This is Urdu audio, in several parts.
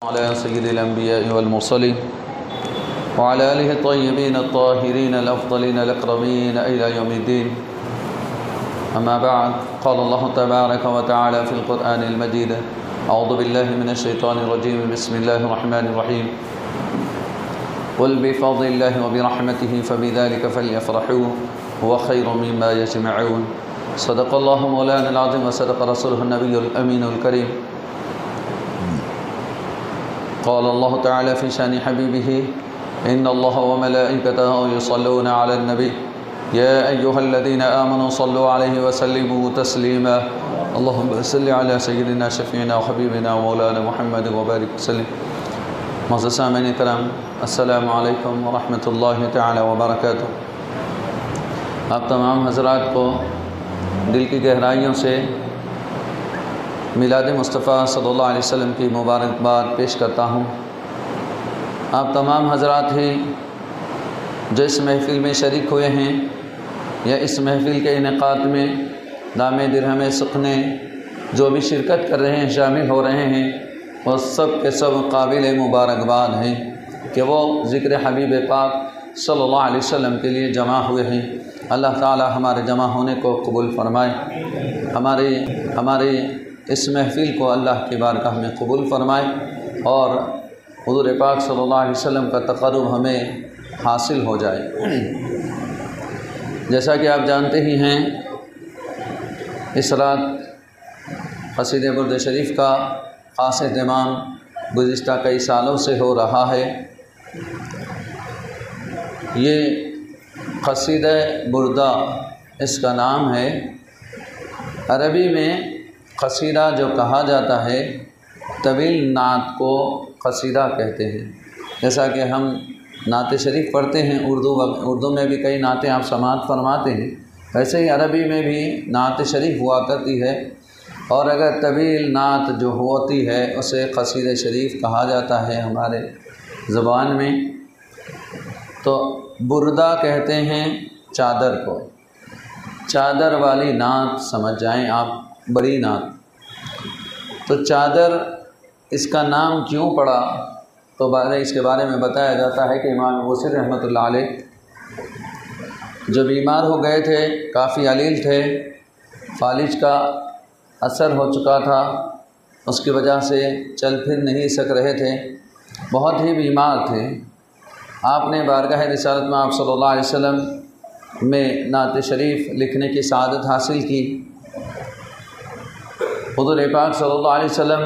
على سيد الأنبياء والمرسلين وعلى آله الطيبين الطاهرين الأفضلين الأكرمين إلى يوم الدين. أما بعد، قال الله تبارك وتعالى في القرآن المجيد: أعوذ بالله من الشيطان الرجيم، بسم الله الرحمن الرحيم. قل بفضل الله وبرحمته فبذلك فليفرحوا هو خير مما يجمعون. صدق الله مولانا العظيم وصدق رسوله النبي الأمين الكريم. قال الله تعالى في شأن حبيبه: إن الله وملائكته يصلون على النبي يا أيها الذين آمنوا صلوا عليه وسلموا تسليما. اللهم صل على سيدنا شفيعنا وحبيبنا ومولانا محمد وبارك وسلم. معزز سامعین کرام، السلام علیکم ورحمۃ اللہ تعالی وبرکاتہ. آپ تمام حضرات کو دل کی گہرائیوں سے میلاد مصطفیٰ صلی اللہ علیہ وسلم کی مبارکباد پیش کرتا ہوں. آپ تمام حضرات ہی جو اس محفل میں شریک ہوئے ہیں یا اس محفل کے انعقاد میں دام درہم سخنے جو بھی شرکت کر رہے ہیں، شامل ہو رہے ہیں، وہ سب کے سب قابل مبارکباد ہیں کہ وہ ذکر حبیب پاک صلی اللہ علیہ وسلم کے لیے جمع ہوئے ہیں. اللہ تعالی ہمارے جمع ہونے کو قبول فرمائے. ہمارے اس محفل کو اللہ کی بارگاہ میں قبول فرمائے اور حضور پاک صلی اللہ علیہ وسلم کا تقرب ہمیں حاصل ہو جائے. جیسا کہ آپ جانتے ہی ہیں، اس رات قصیدہ برد شریف کا خاص اہتمام گزشتہ کئی سالوں سے ہو رہا ہے. یہ قصیدہ بردہ اس کا نام ہے. عربی میں قصیدہ جو کہا جاتا ہے، طویل نعت کو قصیدہ کہتے ہیں. جیسا کہ ہم نعت شریف پڑھتے ہیں، اردو میں بھی کئی نعتیں آپ سماعت فرماتے ہیں، ویسے ہی عربی میں بھی نعت شریف ہوا کرتی ہے. اور اگر طویل نعت جو ہوتی ہے اسے قصیدہ شریف کہا جاتا ہے ہمارے زبان میں. تو بردہ کہتے ہیں چادر کو. چادر والی نعت سمجھ جائیں آپ، بڑی نعت. تو چادر اس کا نام کیوں پڑا، تو اس کے بارے میں بتایا جاتا ہے کہ امام بوصیری رحمۃ اللہ علیہ جو بیمار ہو گئے تھے، کافی علیل تھے، فالج کا اثر ہو چکا تھا، اس کی وجہ سے چل پھر نہیں سک رہے تھے، بہت ہی بیمار تھے. آپ نے بارگاہ رسالت میں آپ صلی اللہ علیہ وسلم میں نعت شریف لکھنے کی سعادت حاصل کی. حضور پاک صلی اللہ علیہ وسلم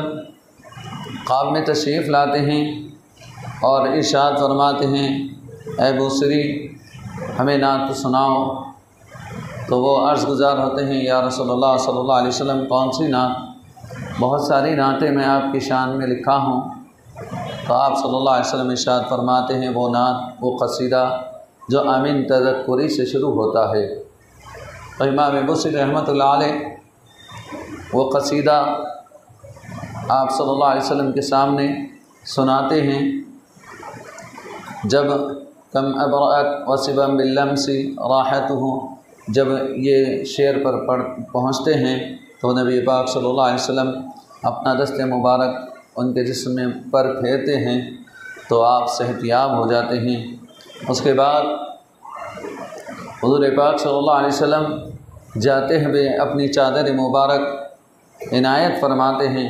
خواب میں تشریف لاتے ہیں اور ارشاد فرماتے ہیں: اے بوصیری، ہمیں نعت سناؤ. تو وہ عرض گزار ہوتے ہیں: یا رسول اللہ صلی اللہ علیہ وسلم، کون سی نعت؟ بہت ساری نعتیں میں آپ کی شان میں لکھا ہوں. تو آپ صلی اللہ علیہ وسلم ارشاد فرماتے ہیں: وہ نعت، وہ قصیدہ جو امین تذکری سے شروع ہوتا ہے. تو امام بوصیری رحمۃ اللہ علیہ وہ قصیدہ آپ صلی اللہ علیہ وسلم کے سامنے سناتے ہیں. جب کم ابرأت وصبا باللمس راحتہ، جب یہ شعر پر پہنچتے ہیں تو نبی پاک صلی اللہ علیہ وسلم اپنا دست مبارک ان کے جسم پر پھیرتے ہیں تو آپ صحت یاب ہو جاتے ہیں. اس کے بعد حضور پاک صلی اللہ علیہ وسلم جاتے ہوئے اپنی چادر مبارک عنایت فرماتے ہیں.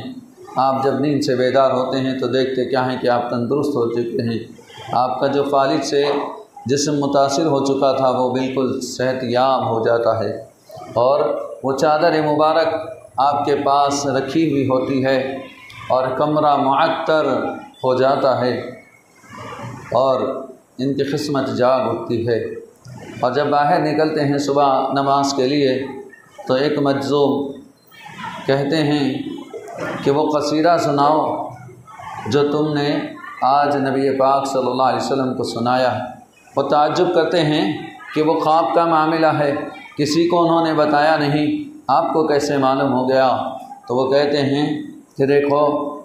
آپ جب نیند سے بیدار ہوتے ہیں تو دیکھتے کیا ہیں کہ آپ تندرست ہو چکے ہیں. آپ کا جو فالج سے جسم متاثر ہو چکا تھا وہ بالکل صحت یاب ہو جاتا ہے، اور وہ چادر مبارک آپ کے پاس رکھی ہوئی ہوتی ہے اور کمرہ معطر ہو جاتا ہے اور ان کی قسمت جاگ اٹھتی ہے. اور جب باہر نکلتے ہیں صبح نماز کے لیے تو ایک مجذوب کہتے ہیں کہ وہ قصیدہ سناؤ جو تم نے آج نبی پاک صلی اللہ علیہ وسلم کو سنایا ہے. وہ تعجب کرتے ہیں کہ وہ خواب کا معاملہ ہے، کسی کو انہوں نے بتایا نہیں، آپ کو کیسے معلوم ہو گیا؟ تو وہ کہتے ہیں کہ دیکھو،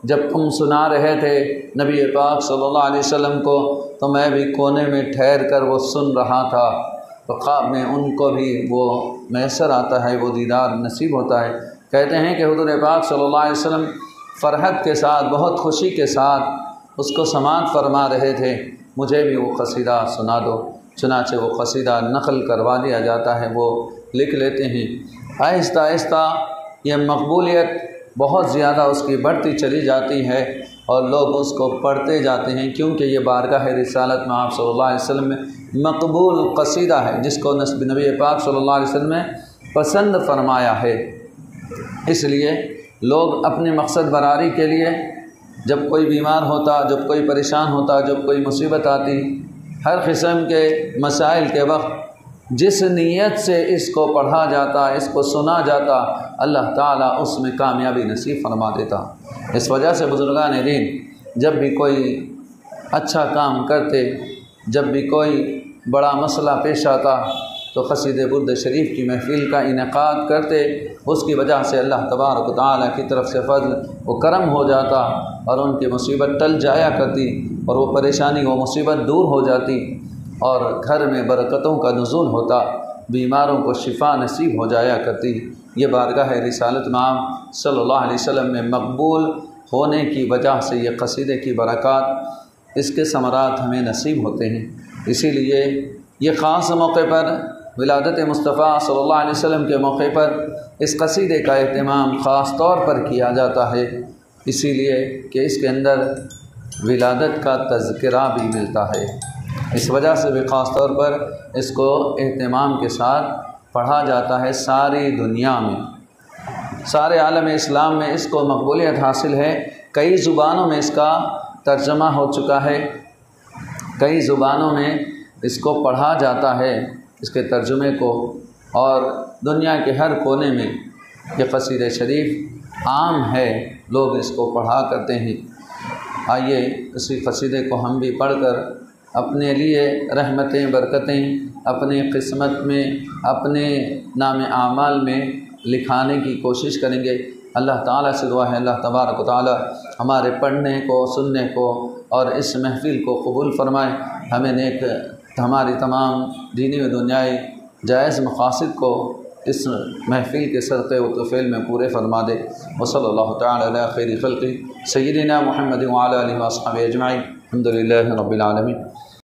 جب تم سنا رہے تھے نبی پاک صلی اللہ علیہ وسلم کو تو میں بھی کونے میں ٹھہر کر وہ سن رہا تھا. تو خواب میں ان کو بھی وہ میسر آتا ہے، وہ دیدار نصیب ہوتا ہے. کہتے ہیں کہ حضور پاک صلی اللہ علیہ وسلم فرحت کے ساتھ، بہت خوشی کے ساتھ اس کو سماعت فرما رہے تھے، مجھے بھی وہ قصیدہ سنا دو۔ چنانچہ وہ قصیدہ نقل کروا دیا جاتا ہے، وہ لکھ لیتے ہیں۔ آہستہ آہستہ یہ مقبولیت بہت زیادہ اس کی بڑھتی چلی جاتی ہے اور لوگ اس کو پڑھتے جاتے ہیں، کیونکہ یہ بارگاہ رسالت میں آپ صلی اللہ علیہ وسلم میں مقبول قصیدہ ہے، جس کو نبی پاک صلی اللہ علیہ وسلم نے پسند فرمایا ہے۔ اس لیے لوگ اپنے مقصد براری کے لیے جب کوئی بیمار ہوتا، جب کوئی پریشان ہوتا، جب کوئی مصیبت آتی، ہر قسم کے مسائل کے وقت جس نیت سے اس کو پڑھا جاتا، اس کو سنا جاتا، اللہ تعالیٰ اس میں کامیابی نصیب فرما دیتا۔ اس وجہ سے بزرگان دین جب بھی کوئی اچھا کام کرتے، جب بھی کوئی بڑا مسئلہ پیش آتا تو قصید برد شریف کی محفل کا انعقاد کرتے۔ اس کی وجہ سے اللہ تبارک و تعالیٰ کی طرف سے فضل و کرم ہو جاتا اور ان کی مصیبت ٹل جایا کرتی اور وہ پریشانی، وہ مصیبت دور ہو جاتی اور گھر میں برکتوں کا نزول ہوتا، بیماروں کو شفا نصیب ہو جایا کرتی۔ یہ بارگاہ رسالت میں صلی اللہ علیہ وسلم میں مقبول ہونے کی وجہ سے یہ قصیدے کی برکات، اس کے ثمرات ہمیں نصیب ہوتے ہیں۔ اسی لیے یہ خاص موقع پر، ولادت مصطفیٰ صلی اللہ علیہ وسلم کے موقع پر اس قصیدے کا اہتمام خاص طور پر کیا جاتا ہے، اسی لیے کہ اس کے اندر ولادت کا تذکرہ بھی ملتا ہے۔ اس وجہ سے بھی خاص طور پر اس کو اہتمام کے ساتھ پڑھا جاتا ہے۔ ساری دنیا میں، سارے عالم اسلام میں اس کو مقبولیت حاصل ہے۔ کئی زبانوں میں اس کا ترجمہ ہو چکا ہے، کئی زبانوں میں اس کو پڑھا جاتا ہے، اس کے ترجمے کو، اور دنیا کے ہر کونے میں یہ قصیدہ شریف عام ہے، لوگ اس کو پڑھا کرتے ہیں۔ آئیے اسی قصیدے کو ہم بھی پڑھ کر اپنے لیے رحمتیں، برکتیں اپنے قسمت میں، اپنے نام اعمال میں لکھانے کی کوشش کریں گے۔ اللہ تعالیٰ سے دعا ہے اللہ تبارک و تعالیٰ ہمارے پڑھنے کو، سننے کو اور اس محفل کو قبول فرمائے، ہمیں نیک ہماری تمام دینی و دنیائی جائز مقاصد کو اس محفل کے صدقے و طفیل میں پورے فرما دے۔ وصلی اللہ تعالیٰ علی خیر خلقہ سیدنا محمد وعلی آلہ واصحابہ اجمعین، الحمد للہ رب العالمین۔